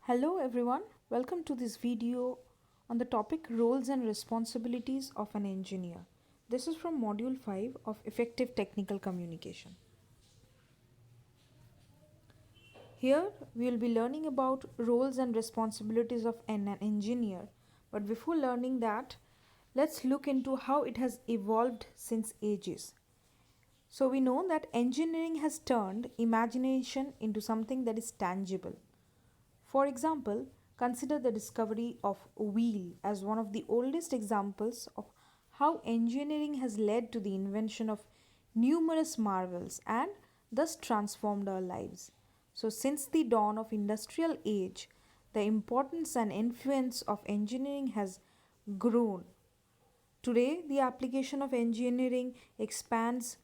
Hello everyone, welcome to this video on the topic roles and responsibilities of an engineer. This is from module 5 of effective technical communication. Here we will be learning about roles and responsibilities of an engineer. But before learning that, let's look into how it has evolved since ages. So we know that engineering has turned imagination into something that is tangible. For example, consider the discovery of wheel as one of the oldest examples of how engineering has led to the invention of numerous marvels and thus transformed our lives. So since the dawn of industrial age, the importance and influence of engineering has grown. Today, the application of engineering expands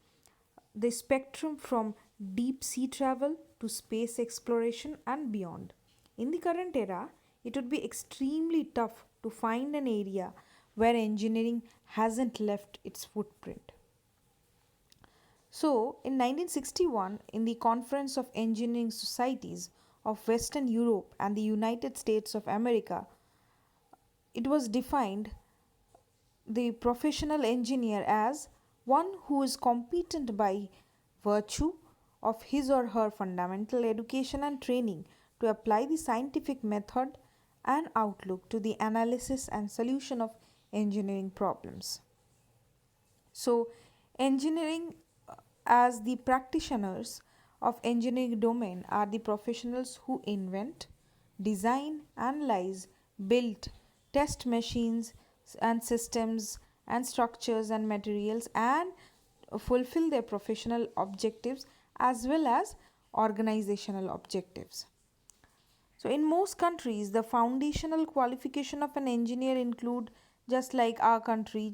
the spectrum from deep sea travel to space exploration and beyond. In the current era, it would be extremely tough to find an area where engineering hasn't left its footprint. So, in 1961, in the Conference of Engineering Societies of Western Europe and the United States of America, it was defined the professional engineer as one who is competent by virtue of his or her fundamental education and training to apply the scientific method and outlook to the analysis and solution of engineering problems. So, engineering as the practitioners of engineering domain are the professionals who invent, design, analyze, build, test machines and systems and structures and materials and fulfill their professional objectives as well as organizational objectives. So in most countries, the foundational qualification of an engineer include just like our country,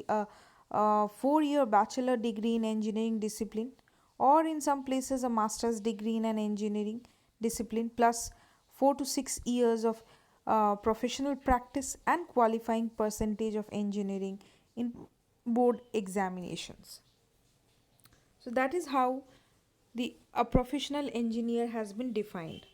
a 4 year bachelor degree in engineering discipline, or in some places a master's degree in an engineering discipline plus 4 to 6 years of professional practice and qualifying percentage of engineering in board examinations. So that is how the a professional engineer has been defined.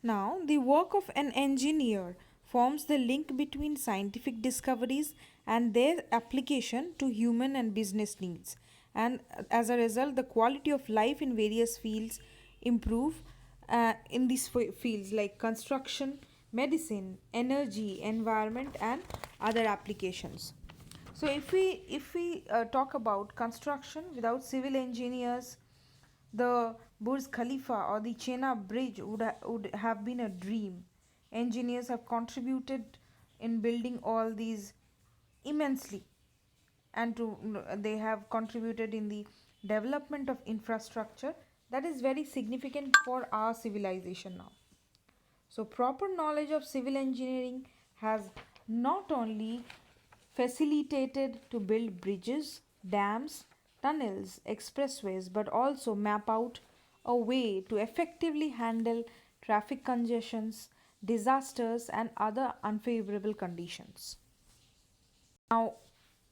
Now, the work of an engineer forms the link between scientific discoveries and their application to human and business needs. And as a result, the quality of life in various fields improve in these fields like construction, medicine, energy, environment, and other applications. So, if we talk about construction, without civil engineers, the Burj Khalifa or the Chena Bridge would have been a dream. Engineers have contributed in building all these immensely, and they have contributed in the development of infrastructure that is very significant for our civilization now. So, proper knowledge of civil engineering has not only facilitated to build bridges, dams, tunnels, expressways, but also map out a way to effectively handle traffic congestions, disasters, and other unfavorable conditions. Now,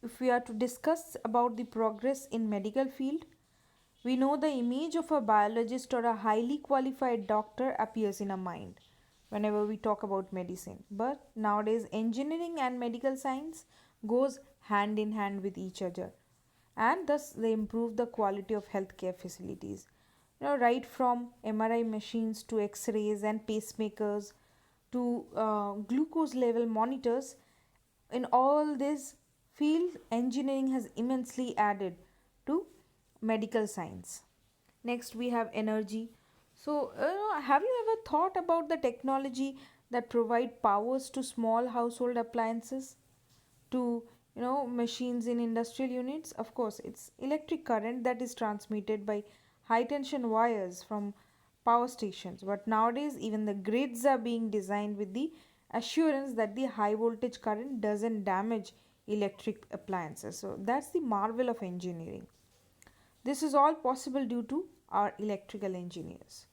if we are to discuss about the progress in medical field, we know the image of a biologist or a highly qualified doctor appears in our mind whenever we talk about medicine. But nowadays engineering and medical science goes hand in hand with each other, and thus they improve the quality of healthcare facilities. Right from MRI machines to X-rays and pacemakers to glucose level monitors, in all this field engineering has immensely added to medical science. Next we have energy. So have you ever thought about the technology that provide powers to small household appliances, to machines in industrial units? Of course, it's electric current that is transmitted by high tension wires from power stations, but nowadays even the grids are being designed with the assurance that the high voltage current doesn't damage electric appliances. So that's the marvel of engineering. This is all possible due to our electrical engineers.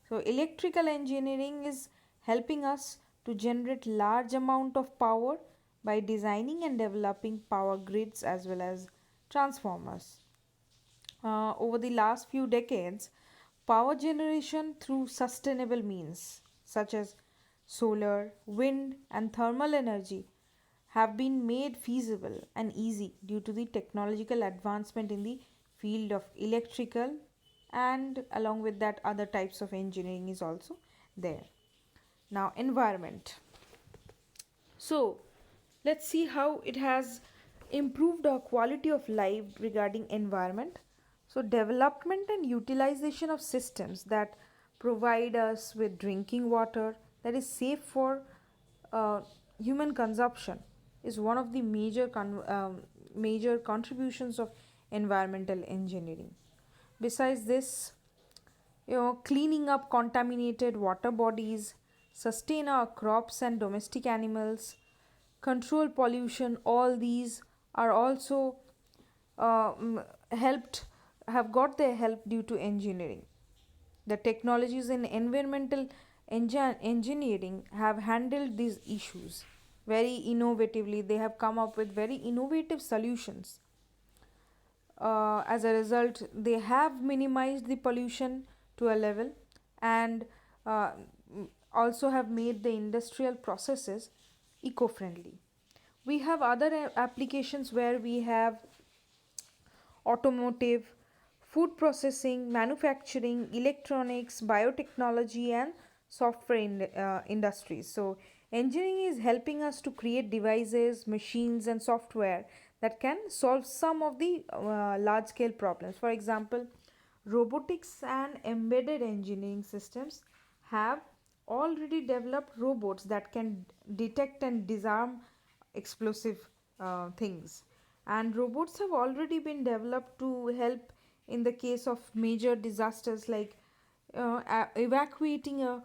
So electrical engineering is helping us to generate large amount of power by designing and developing power grids as well as transformers. Over the last few decades, Power generation through sustainable means, such as solar, wind, and thermal energy, have been made feasible and easy due to the technological advancement in the field of electrical, and along with that, other types of engineering is also there. Now, environment. So, let's see how it has improved our quality of life regarding environment. So, development and utilization of systems that provide us with drinking water that is safe for uh, human consumption is one of the major contributions of environmental engineering. Besides this, cleaning up contaminated water bodies, sustain our crops and domestic animals, control pollution, all these are also helped, have got their help due to engineering. The technologies in environmental engineering have handled these issues very innovatively. They have come up with very innovative solutions. As a result, they have minimized the pollution to a level, and uh, also have made the industrial processes eco friendly. We have other applications where we have automotive, food processing, manufacturing, electronics, biotechnology, and software industries. So, engineering is helping us to create devices, machines, and software that can solve some of the large scale problems. For example, robotics and embedded engineering systems have already developed robots that can detect and disarm explosive things, and robots have already been developed to help in the case of major disasters like evacuating a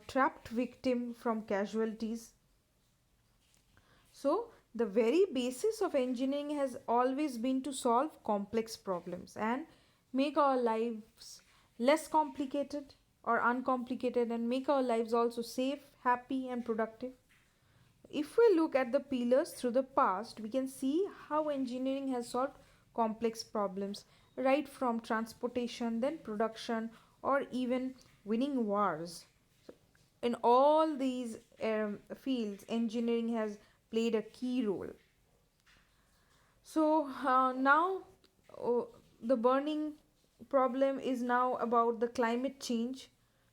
trapped victim from casualties. So the very basis of engineering has always been to solve complex problems and make our lives less complicated or uncomplicated, and make our lives also safe, happy, and productive. If we look at the pillars through the past, we can see how engineering has solved complex problems, right from transportation, then production, or even winning wars. So, in all these fields, engineering has played a key role. So now uh, the burning problem is now about the climate change,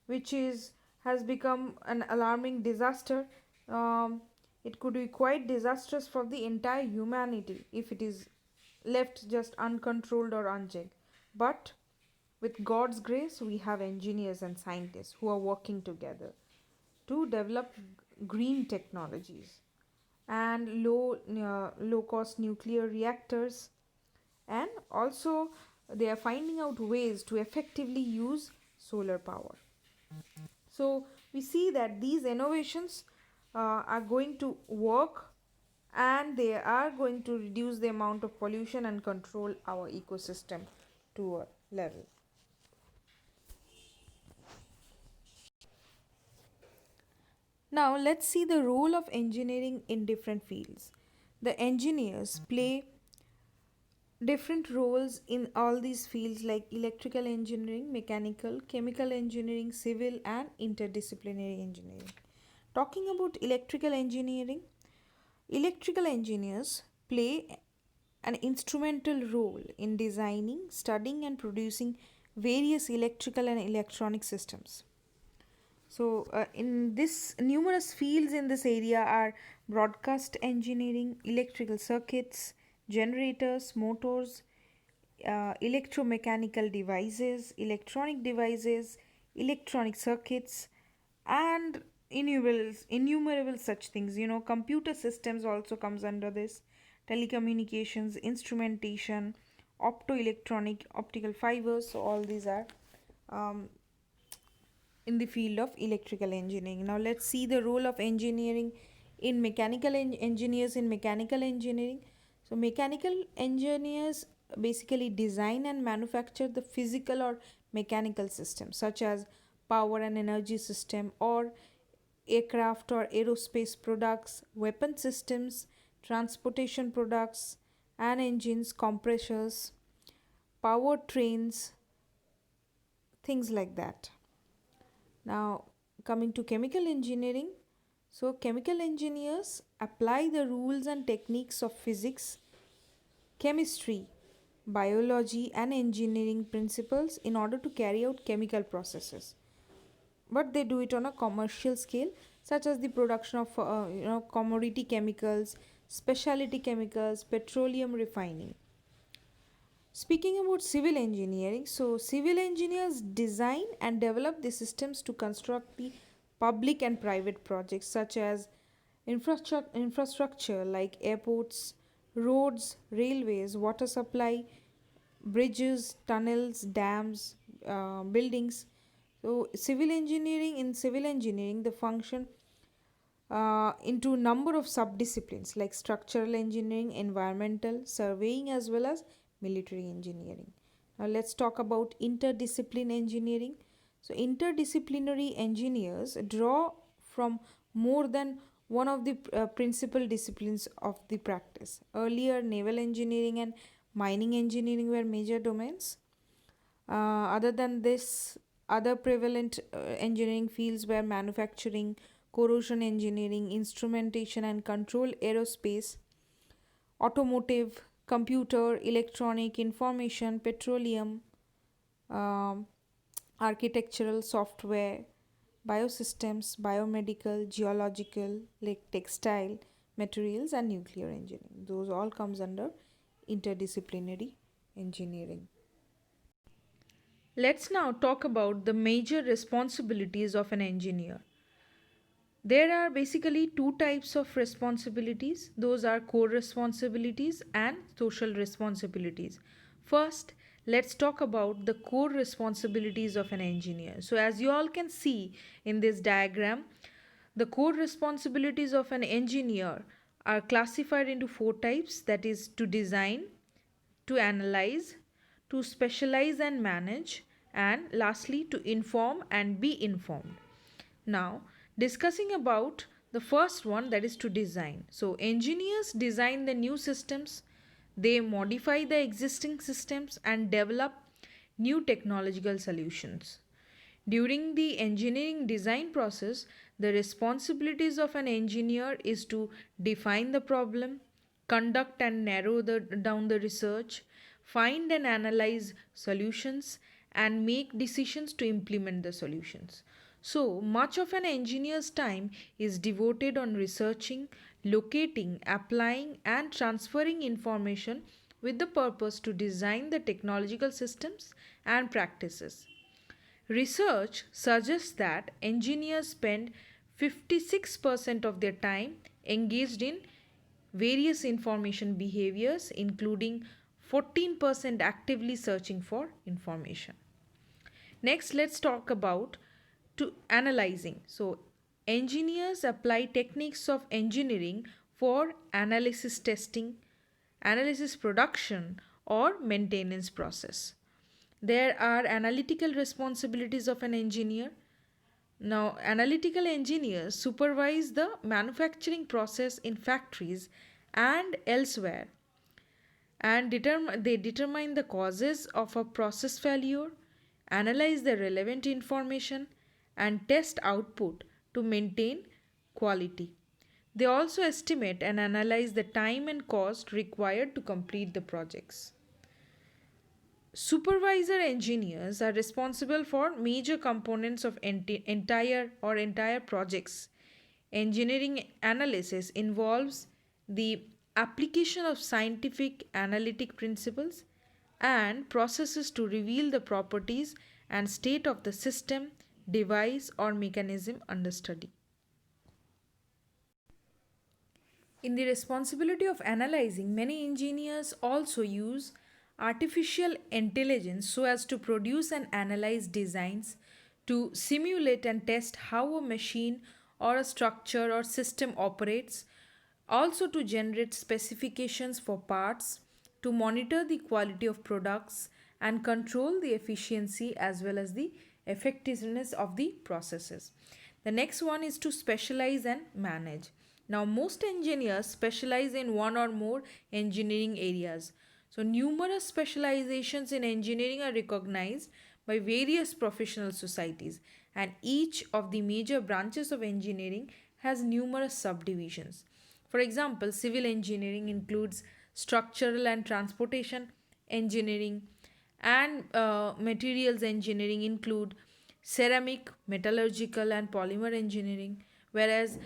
which is has become an alarming disaster. Um, it could be quite disastrous for the entire humanity if it is left just uncontrolled or unchecked. But with God's grace, we have engineers and scientists who are working together to develop green technologies and low cost nuclear reactors, and also they are finding out ways to effectively use solar power. So we see that these innovations are going to work, and they are going to reduce the amount of pollution and control our ecosystem to a level. Now let's see the role of engineering in different fields. The engineers play different roles in all these fields like electrical engineering, mechanical, chemical engineering, civil, and interdisciplinary engineering. Talking about electrical engineers play an instrumental role in designing, studying, and producing various electrical and electronic systems. So, in this, numerous fields in this area are broadcast engineering, electrical circuits, generators, motors, electromechanical devices, electronic devices, electronic circuits, and innumerable such things. Computer systems also comes under this. Telecommunications, instrumentation, optical fibers. So all these are um, in the field of electrical engineering. Now let's see the role of engineering in engineers in mechanical engineering. So mechanical engineers basically design and manufacture the physical or mechanical systems such as power and energy system, or aircraft or aerospace products, weapon systems, transportation products and engines, compressors, power trains, things like that. Now, coming to chemical engineering, so chemical engineers apply the rules and techniques of physics, chemistry, biology, and engineering principles in order to carry out chemical processes. But they do it on a commercial scale, such as the production of commodity chemicals, specialty chemicals, petroleum refining. Speaking about civil engineering, so civil engineers design and develop the systems to construct the public and private projects such as infrastructure like airports, roads, railways, water supply, bridges, tunnels, dams, buildings. So civil engineering, the function into number of subdisciplines like structural engineering, environmental, surveying, as well as military engineering. Now let's talk about interdiscipline engineering. So interdisciplinary engineers draw from more than one of the principal disciplines of the practice. Earlier, naval engineering and mining engineering were major domains. Other than this, other prevalent engineering fields were manufacturing, corrosion engineering, instrumentation and control, aerospace, automotive, computer, electronic, information, petroleum, um, architectural, software, biosystems, biomedical, geological, like textile, materials, and nuclear engineering. Those all comes under interdisciplinary engineering. Let's now talk about the major responsibilities of an engineer. There are basically two types of responsibilities. Those are core responsibilities and social responsibilities. First, let's talk about the core responsibilities of an engineer. So, as you all can see in this diagram, the core responsibilities of an engineer are classified into four types, that is, to design, to analyze, to specialize and manage, and lastly, to inform and be informed. Now, discussing about the first one, that is to design. So, engineers design the new systems, they modify the existing systems and develop new technological solutions. During the engineering design process, the responsibilities of an engineer is to define the problem, conduct and down the research, find and analyze solutions, and make decisions to implement the solutions. So, much of an engineer's time is devoted on researching, locating, applying, and transferring information with the purpose to design the technological systems and practices. Research suggests that engineers spend 56% of their time engaged in various information behaviors, including 14% actively searching for information. Next, let's talk about to analyzing. So, engineers apply techniques of engineering for analysis testing, analysis production, or maintenance process. There are analytical responsibilities of an engineer. Now, analytical engineers supervise the manufacturing process in factories and elsewhere, and they determine the causes of a process failure, analyze the relevant information, and test output to maintain quality. They also estimate and analyze the time and cost required to complete the projects. Supervisor engineers are responsible for major components of entire projects. Engineering analysis involves the application of scientific analytic principles and processes to reveal the properties and state of the system, device, or mechanism under study. In the responsibility of analyzing, many engineers also use artificial intelligence so as to produce and analyze designs, to simulate and test how a machine or a structure or system operates, also to generate specifications for parts, to monitor the quality of products and control the efficiency as well as the effectiveness of the processes. The next one is to specialize and manage. Now, most engineers specialize in one or more engineering areas. So, numerous specializations in engineering are recognized by various professional societies, and each of the major branches of engineering has numerous subdivisions. For example, civil engineering includes structural and transportation engineering, and materials engineering include ceramic, metallurgical, and polymer engineering, whereas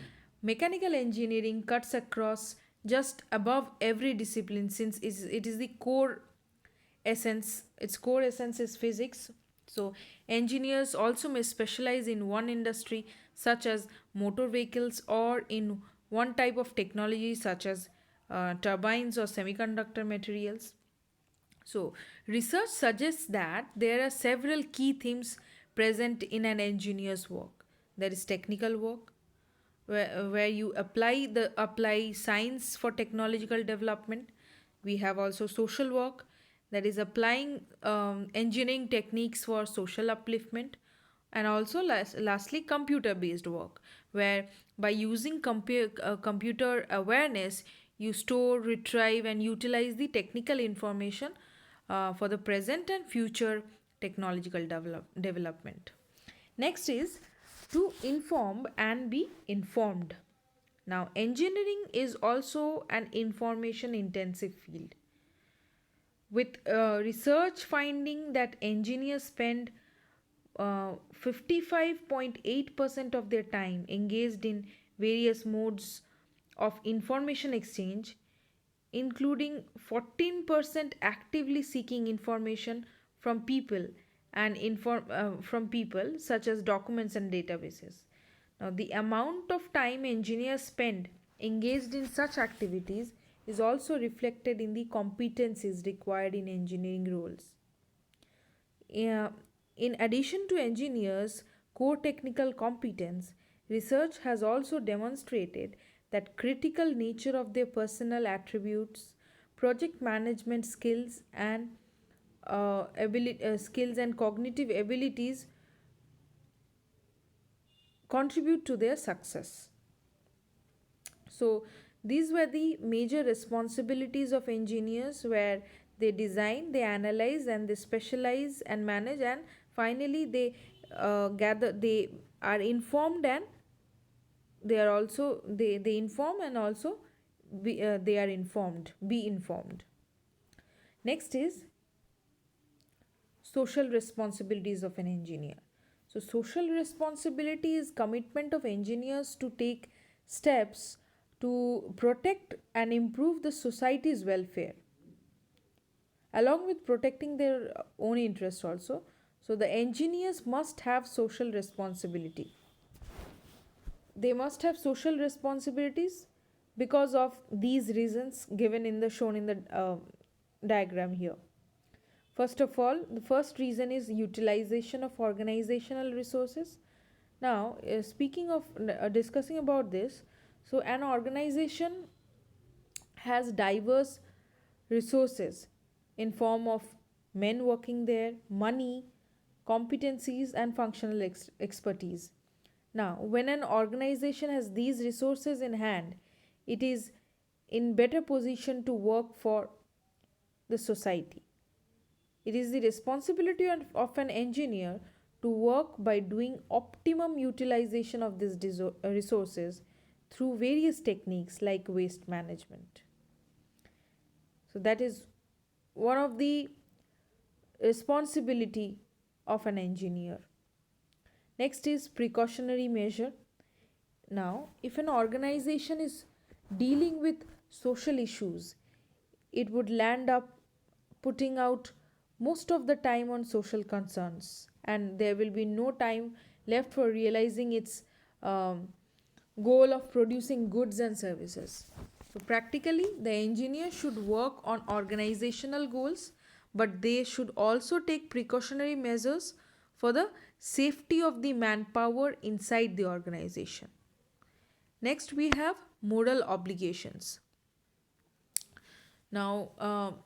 mechanical engineering cuts across just above every discipline since it is the core essence. Its core essence is physics. So engineers also may specialize in one industry such as motor vehicles, or in one type of technology such as turbines or semiconductor materials. So, research suggests that there are several key themes present in an engineer's work. There is technical work, where you apply science for technological development. We have also social work, that is applying engineering techniques for social upliftment, and also lastly computer based work, where by using computer awareness you store, retrieve, and utilize the technical information for the present and future technological development. Next is to inform and be informed. Now, engineering is also an information intensive field, with research finding that engineers spend 55.8% of their time engaged in various modes of information exchange, including 14% actively seeking information from people from people such as documents and databases. Now, the amount of time engineers spend engaged in such activities is also reflected in the competencies required in engineering roles. Yeah, in addition to engineers' core technical competence, research has also demonstrated that critical nature of their personal attributes, project management skills, and skills and cognitive abilities contribute to their success. So these were the major responsibilities of engineers, where they design, they analyze, and they specialize and manage, and finally they gather, they are informed, and they inform, and also they are informed, be informed. Next is social responsibilities of an engineer. So social responsibility is commitment of engineers to take steps to protect and improve the society's welfare, along with protecting their own interests also. So the engineers must have social responsibility. They must have social responsibilities because of these reasons given in the shown in the diagram here. First of all, the first reason is utilization of organizational resources. Now, speaking of discussing about this, so an organization has diverse resources in form of men working there, money, competencies, and functional expertise. Now, when an organization has these resources in hand, it is in better position to work for the society. It is the responsibility of an engineer to work by doing optimum utilization of these resources through various techniques like waste management. So that is one of the responsibility of an engineer. Next is precautionary measure. Now, if an organization is dealing with social issues, it would land up putting out most of the time on social concerns, and there will be no time left for realizing its um, goal of producing goods and services. So, practically, the engineer should work on organizational goals, but they should also take precautionary measures for the safety of the manpower inside the organization. Next, we have moral obligations. Now,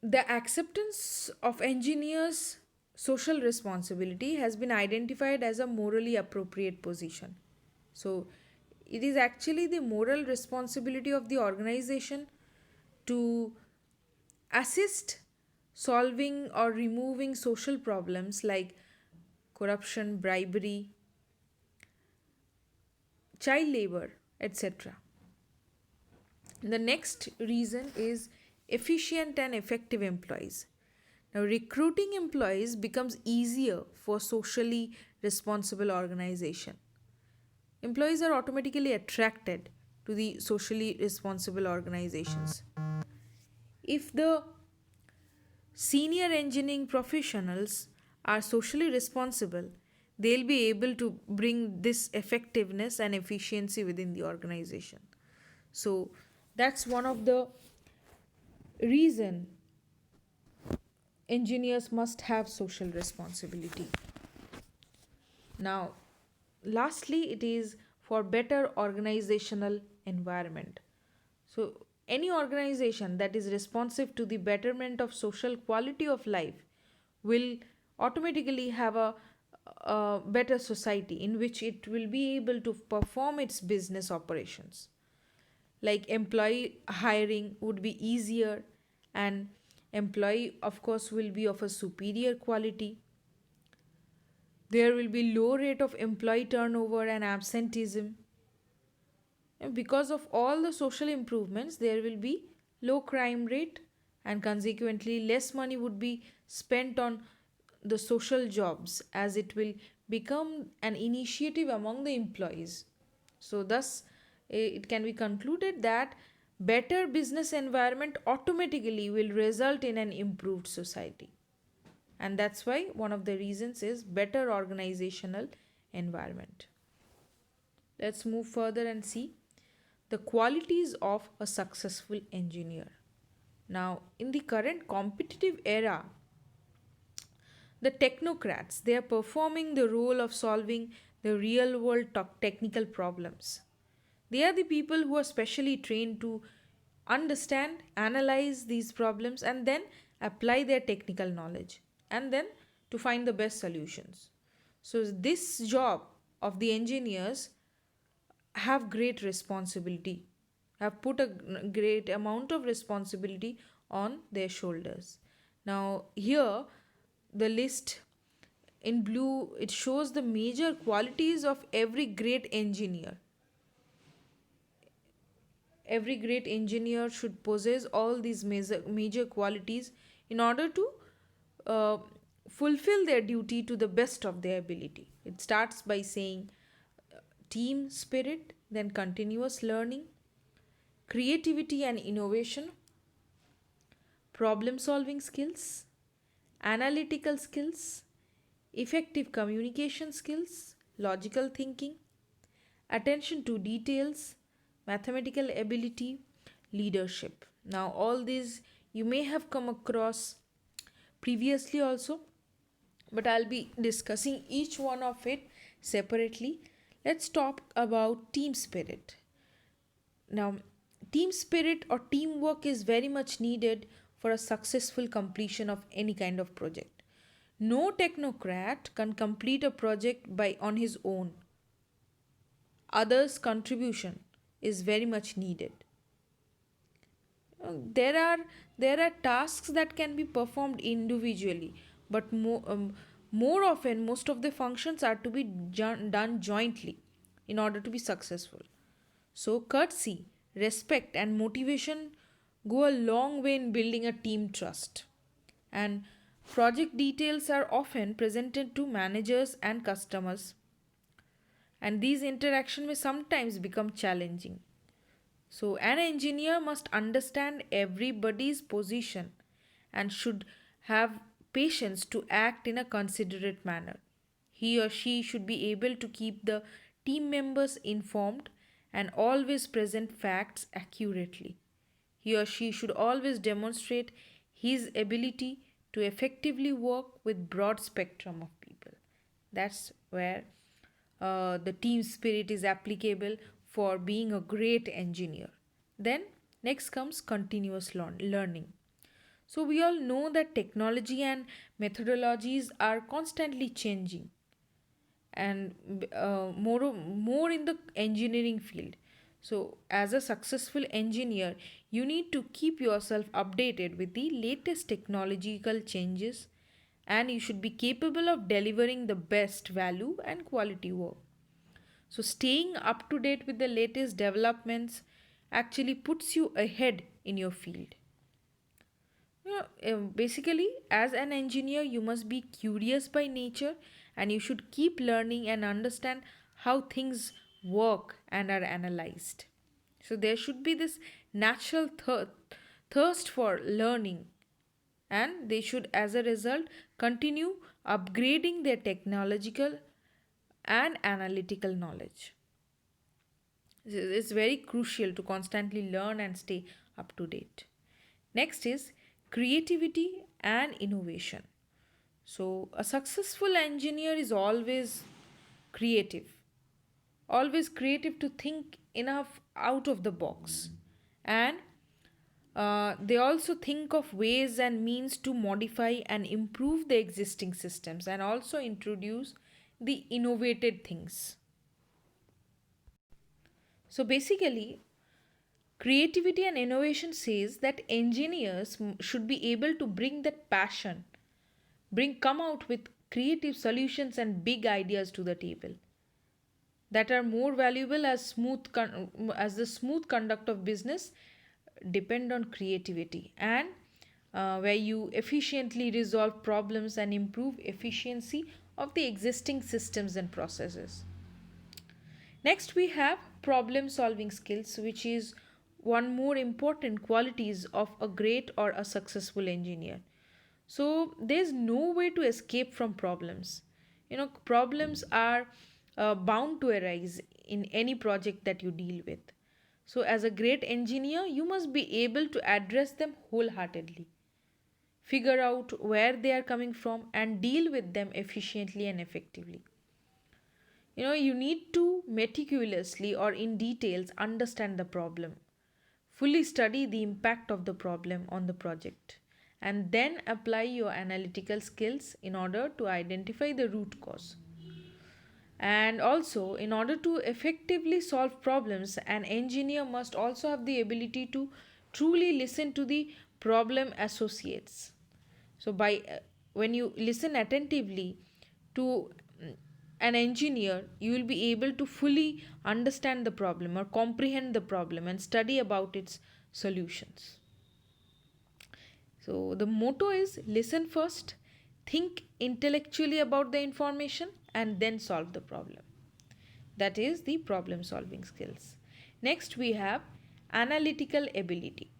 the acceptance of engineers' social responsibility has been identified as a morally appropriate position. So, it is actually the moral responsibility of the organization to assist solving or removing social problems like corruption, bribery, child labor, etc. The next reason is efficient and effective employees. Now, recruiting employees becomes easier for socially responsible organization. Employees are automatically attracted to the socially responsible organizations. If the senior engineering professionals are socially responsible, they'll be able to bring this effectiveness and efficiency within the organization. So that's one of the reason engineers must have social responsibility. Now, lastly, it is for better organizational environment. So, any organization that is responsive to the betterment of social quality of life will automatically have a better society in which it will be able to perform its business operations. Like employee hiring would be easier, and employee, of course, will be of a superior quality. There will be low rate of employee turnover and absenteeism. And because of all the social improvements, there will be low crime rate, and consequently less money would be spent on the social jobs, as it will become an initiative among the employees. So thus it can be concluded that better business environment automatically will result in an improved society. And that's why one of the reasons is better organizational environment. Let's move further and see the qualities of a successful engineer. Now, in the current competitive era, the technocrats, they are performing the role of solving the real world technical problems. They are the people who are specially trained to understand, analyze these problems, and then apply their technical knowledge, and then to find the best solutions. So, this job of the engineers have great responsibility, have put a great amount of responsibility on their shoulders. Now, here the list in blue, it shows the major qualities of every great engineer. Every great engineer should possess all these major qualities in order to uh, fulfill their duty to the best of their ability. It starts by saying team spirit, then continuous learning, creativity and innovation, problem solving skills, analytical skills, effective communication skills, logical thinking, attention to details, mathematical ability, leadership. Now, all these you may have come across previously also, but I'll be discussing each one of it separately. Let's talk about team spirit. Now, team spirit or teamwork is very much needed for a successful completion of any kind of project. No technocrat can complete a project by on his own. Others' contribution is very much needed. There are tasks that can be performed individually, but more often most of the functions are to be done jointly in order to be successful. So courtesy, respect and motivation go a long way in building a team trust. And project details are often presented to managers and customers, and these interactions may sometimes become challenging. So, an engineer must understand everybody's position and should have patience to act in a considerate manner. He or she should be able to keep the team members informed and always present facts accurately. He or she should always demonstrate his ability to effectively work with broad spectrum of people. That's where the team spirit is applicable for being a great engineer. Then next comes continuous learning. So we all know that technology and methodologies are constantly changing, and more in the engineering field. So, as a successful engineer, you need to keep yourself updated with the latest technological changes, and you should be capable of delivering the best value and quality work. So, staying up to date with the latest developments actually puts you ahead in your field. Basically, as an engineer, you must be curious by nature, and you should keep learning and understand how things work and are analyzed. So, there should be this natural thirst for learning, and they should, as a result, continue upgrading their technological and analytical knowledge. It's very crucial to constantly learn and stay up to date. Next is creativity and innovation. So, a successful engineer is creative, always creative to think enough out of the box. And they also think of ways and means to modify and improve the existing systems and also introduce the innovated things. So, basically, creativity and innovation says that engineers should be able to bring that passion, come out with creative solutions and big ideas to the table that are more valuable as the smooth conduct of business depend on creativity, and where you efficiently resolve problems and improve efficiency of the existing systems and processes. Next, we have problem solving skills, which is one more important qualities of a great or a successful engineer. So there's no way to escape from problems. Problems are bound to arise in any project that you deal with. So, as a great engineer, you must be able to address them wholeheartedly, figure out where they are coming from, and deal with them efficiently and effectively. You need to meticulously or in details understand the problem, fully study the impact of the problem on the project, and then apply your analytical skills in order to identify the root cause. And also, in order to effectively solve problems, an engineer must also have the ability to truly listen to the problem associates. So, when you listen attentively to an engineer, you will be able to fully understand the problem or comprehend the problem and study about its solutions. So, the motto is listen first, think intellectually about the information, and then solve the problem. That is the problem solving skills. Next, we have analytical ability.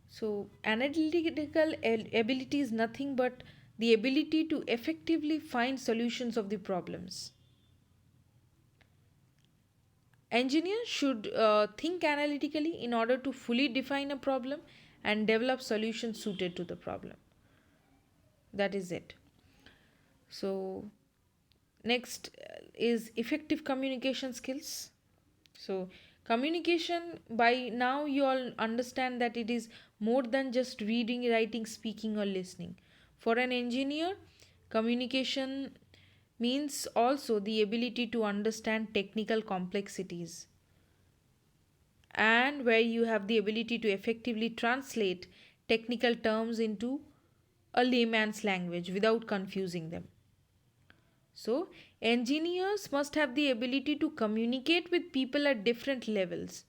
So, analytical ability is nothing but the ability to effectively find solutions of the problems. Engineers should think analytically in order to fully define a problem and develop solutions suited to the problem. That is it. So, next is effective communication skills. So, communication, by now you all understand that it is more than just reading, writing, speaking, or listening. For an engineer, communication means also the ability to understand technical complexities, and where you have the ability to effectively translate technical terms into a layman's language without confusing them. So, engineers must have the ability to communicate with people at different levels.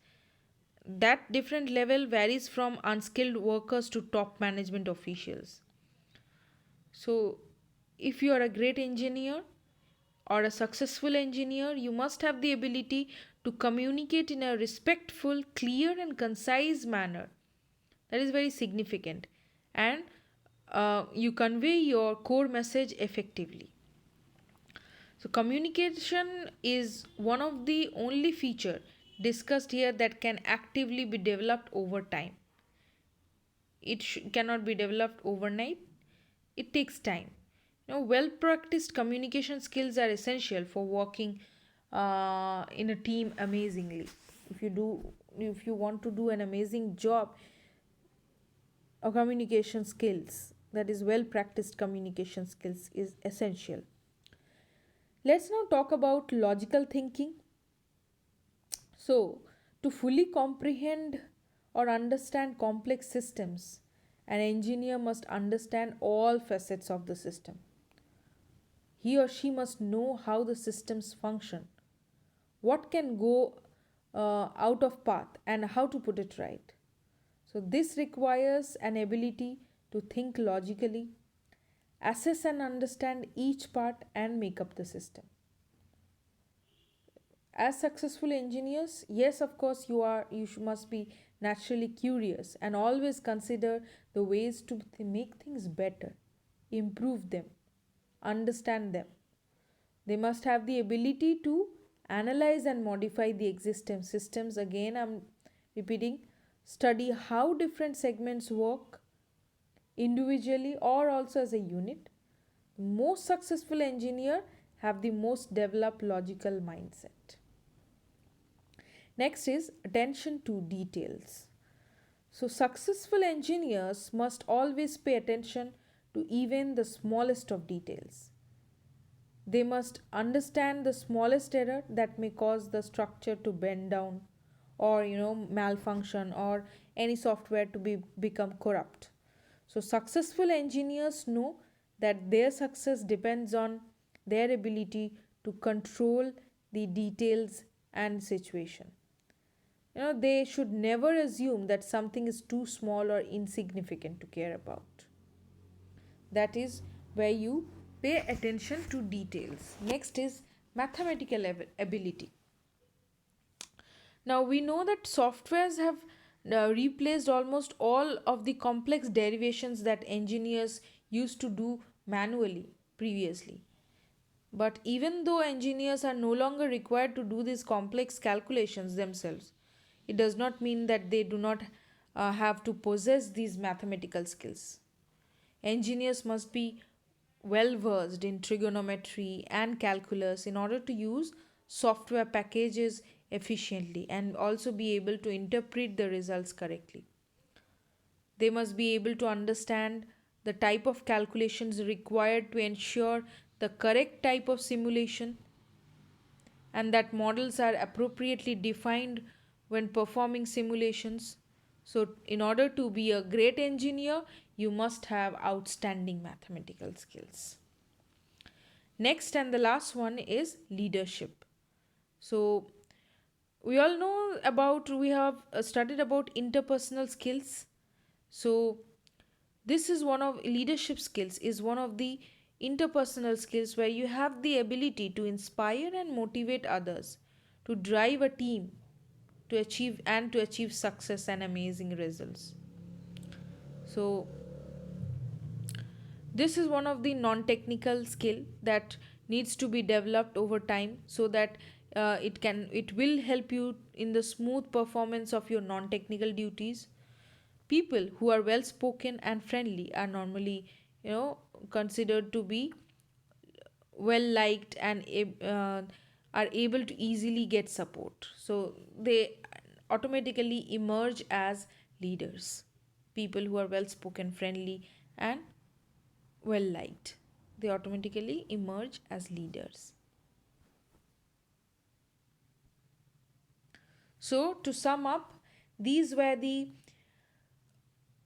That different level varies from unskilled workers to top management officials. So, if you are a great engineer or a successful engineer, you must have the ability to communicate in a respectful, clear, and concise manner. That is very significant. And you convey your core message effectively. So, communication is one of the only feature discussed here that can actively be developed over time. It cannot be developed overnight. It takes time. Well practiced communication skills are essential for working in a team amazingly. If you want to do an amazing job, a communication skills, that is well practiced communication skills, is essential. Let's now talk about logical thinking. So, To fully comprehend or understand complex systems, an engineer must understand all facets of the system. He or she must know how the systems function, what can go out of path, and how to put it right. So, this requires an ability to think logically, assess and understand each part, and make up the system. As successful engineers, yes, of course, must be naturally curious and always consider the ways to make things better, improve them, understand them. They must have the ability to analyze and modify the existing systems. Again, I'm repeating, study how different segments work individually or also as a unit. Most successful engineer have the most developed logical mindset. Next is attention to details. So, successful engineers must always pay attention to even the smallest of details. They must understand the smallest error that may cause the structure to bend down or malfunction or any software to become corrupt. So successful engineers know that their success depends on their ability to control the details and situation. They should never assume that something is too small or insignificant to care about. That is where you pay attention to details. Next is mathematical ability. Now we know that softwares have replaced almost all of the complex derivations that engineers used to do manually previously. But even though engineers are no longer required to do these complex calculations themselves, it does not mean that they do not have to possess these mathematical skills. Engineers must be well versed in trigonometry and calculus in order to use software packages efficiently and also be able to interpret the results correctly. They must be able to understand the type of calculations required to ensure the correct type of simulation and that models are appropriately defined when performing simulations. So, in order to be a great engineer, you must have outstanding mathematical skills. Next and the last one is leadership. So, we have studied about interpersonal skills. So, this is one of leadership skills, is one of the interpersonal skills where you have the ability to inspire and motivate others, to drive a team to achieve success and amazing results. So this is one of the non-technical skill that needs to be developed over time so that it will help you in the smooth performance of your non-technical duties. People who are well spoken and friendly are normally considered to be well liked and are able to easily get support, so they automatically emerge as leaders. People who are well spoken, friendly, and well liked, they automatically emerge as leaders. So to sum up, these were the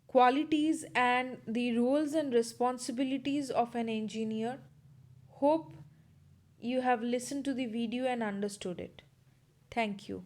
qualities and the roles and responsibilities of an engineer. Hope you have listened to the video and understood it. Thank you.